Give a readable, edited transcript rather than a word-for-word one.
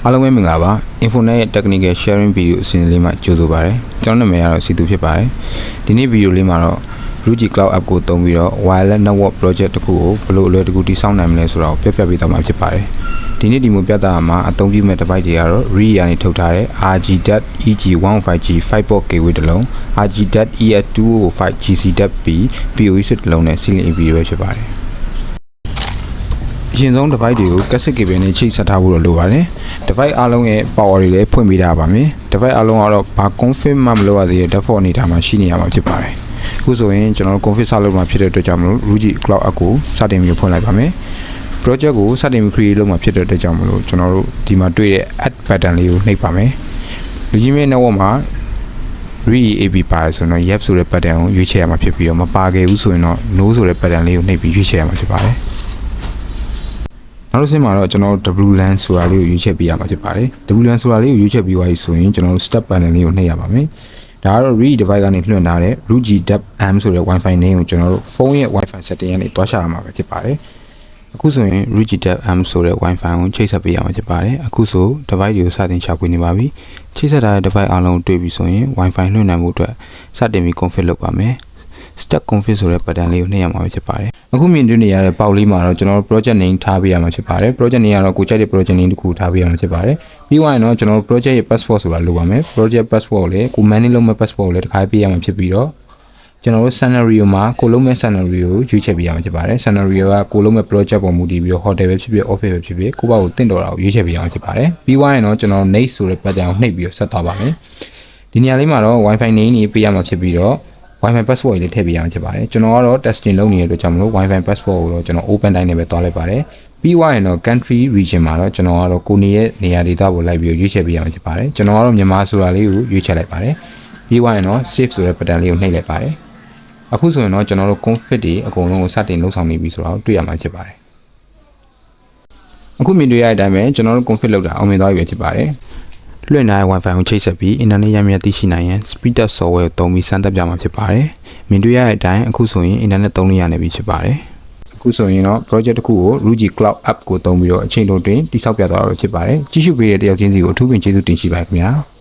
အားလုံးပဲမင်္ဂလာပါ Infonet Technical Sharing Video အစီအစဉ်လေးမှာကြိုဆိုပါရစေကျွန်တော်နာမည်ကတော့စီသူဖြစ်ပါတယ်ဒီနေ့ဗီဒီယိုလေးမှာတော့ Ruijie Cloud App ကိုသုံးပြီးတော့ Wireless Network Project တစ်ခုကိုဘယ်လိုအလွယ်တကူတည်ဆောက်နိုင်မလဲဆိုတာကိုပြပြပေးသွားမှာဖြစ်ပါတယ်ဒီနေ့ဒီမျိုးပြတာမှာအသုံးပြုမဲ့ device တွေကတော့ Reyee ကနေထုတ်ထားတဲ့ RG.EG105G 5port gateway တစ်လုံး RG.ES205GC.B PoE တစ်လုံးနဲ့ Ceiling AP ပဲဖြစ်ပါတယ်အရင်ဆုံး device တွေကို cassette cable နဲ့ချိတ်ဆက်ထားဖို့လိုပါတယ် device အားလုံးရဲ့ power တွေလည်းဖွင့်ပေးထားပါမယ် device အားလုံးကတော့ဘာ config မှမလုပ်ရသေးတဲ့ default အနေထားမှာရှိနေရမှာဖြစ်ပါတယ်အခုဆိုရင်ကျွန်တော်တို့ config ဆောက်လုပ်မှာဖြစ်တဲ့အတွက်ကြောင့်မလို့ Ruijie Cloud App ကိုစတင်ပြီးဖွင့်လိုက်ပါမယ် project ကိုစတင်ပြီး create လုပ်မှာဖြစ်တဲ့အတွက်ကြောင့်မလို့ကျွန်တော်တို့ဒီမှာတွေ့တဲ့ add button လေးကိုနှိပ်ပါမယ် Ruijie network မှာ Reyee AP ပါတယ်ဆိုတော့ yes ဆိုတဲ့ button ကိုရွေးချယ်ရမှာဖြစ်ပြီးတော့မပါခဲ့ဘူးဆိုရင်တော့ no ဆိုတဲ့ button လေးကိုနှိပ်ပြီးရွေးချယ်ရမှာဖြစ်ပါတယ်နောက်တစ်ဆင့်မှာတော့ကျွန်တော်တို့ WLAN ဆိုတာလေးကိုရွေးချယ်ပေးရမှာဖြစ်ပါတယ် WLAN ဆိုတာလေးကိုရွေးချယ်ပြီးသွားပြီဆိုရင်ကျွန်တော်တို့ step panel လေးကိုနှိပ်ရပါမယ်ဒါကတော့ Reyee device ကနေလွှင့်ထားတဲ့ Ruijie.am ဆိုတဲ့ Wi-Fi name ကိုကျွန်တော်တို့ဖုန်းရဲ့ Wi-Fi setting ကနေတွားချရမှာပဲဖြစ်ပါတယ်အခုဆိုရင် Ruijie.am ဆိုတဲ့ Wi-Fi ကိုချိတ်ဆက်ပေးရမှာဖြစ်ပါတယ်အခုဆို device တွေကိုစတင်ရှာဖွေနေပါပြီချိတ်ဆက်ထားတဲ့ device အားလုံးတွေ့ပြီဆိုရင် Wi-Fi လွှင့်နိုင်မှုအတွက်စတင်ပြီး config လုပ်ပါမယ်step config ဆိုတဲ့ button လေးကိုနှိပ်ရမှာဖြစ်ပါတယ်အခုမြင်တွေ့နေရတဲ့ပေါက်လေးမှာတော့ကျွန်တော်တို့ project name ထားပေးရမှာဖြစ်ပါတယ် project name ကတော့ကိုကြိုက်တဲ့ project name တစ်ခုထားပေးရမှာဖြစ်ပါတယ်ပြီးသွားရင်တော့ကျွန်တော်တို့ project ရဲ့ password ဆိုတာလိုပါမယ် project password ကိုလည်းကို manage လုပ်မဲ့ password ကိုလည်းတစ်ခါပေးရမှာဖြစ်ပြီးတော့ကျွန်တော်တို့ scenario မှာကိုလုံးမဲ့ scenario ကိုရွေးချယ်ပေးရမှာဖြစ်ပါတယ် scenario ကကိုလုံးမဲ့ project ပေါ်မူတည်ပြီးတော့ hotel ပဲဖြစ်ဖြစ် office ပဲဖြစ်ဖြစ်ကိုယ့်ဘာကိုတင့်တော်တာကိုရွေးချယ်ပေးရမှာဖြစ်ပါတယ်ပြီးသွားရင်တော့ကျွန်တော်တို့ next ဆိုတဲ့ button ကိုနှိပ်ပြီးတော့ဆက်သွားပါမယ်ဒီနေရာလေးမှာတော့ Wi-Fi name ကြီးပေးရမှာဖြစ်ပြီးတော့Wi-Fi password လေးထည့်ပေးရမှာဖြစ်ပါတယ်ကျွန်တော်ကတော့ testing လုပ်နေတဲ့အတွက်ကြောင့်မလို့ Wi-Fi password ကိုတော့ကျွန်တော် open တိုင်းနဲ့ပဲတွားလိုက်ပါတယ်ပြီးသွားရင်တော့ country region မှာတော့ကျွန်တော်ကတော့ကိုနေရဲ့နေရာဒေသကိုလိုက်ပြီးရွေးချယ်ပေးရမှာဖြစ်ပါတယ်ကျွန်တော်ကတော့မြန်မာဆိုတာလေးကိုရွေးချယ်လိုက်ပါတယ်ပြီးသွားရင်တော့ save ဆိုတဲ့ button လေးကိုနှိပ်လိုက်ပါတယ်အခုဆိုရင်တော့ကျွန်တော်တို့ config တွေအကုန်လုံးကိုစတင်လုပ်ဆောင်နေပြီဆိုတော့တွေ့ရမှာဖြစ်ပါတယ်အခုမြင်တွေ့ရတဲ့အတိုင်းပဲကျွန်တော်တို့ config လုပ်တာအောင်မြင်သွားပြီဖြစ်ပါတယ်လွှင့်ထားတဲ့ Wi-Fi ကိုချိတ်ဆက်ပြီး internet ရမြသိရှိနိုင်ရန် speed up software ကိုသုံးပြီးစမ်းသပ်ပြမှာဖြစ်ပါတယ်။မြင်တွေ့ရတဲ့အတိုင်းအခုဆိုရင် internet သုံးလို့ရနေပြီဖြစ်ပါတယ်။အခုဆိုရင်တော့ project တစ်ခုကို Ruijie Cloud App ကိုသုံးပြီးတော့အချိန်တိုတွင်တိစောက်ပြသွားတာဖြစ်ပါတယ်။ကြည့်ရှုပေးတဲ့တယောက်ချင်းစီကိုအထူးပင်ကျေးဇူးတင်ရှိပါခင်ဗျာ။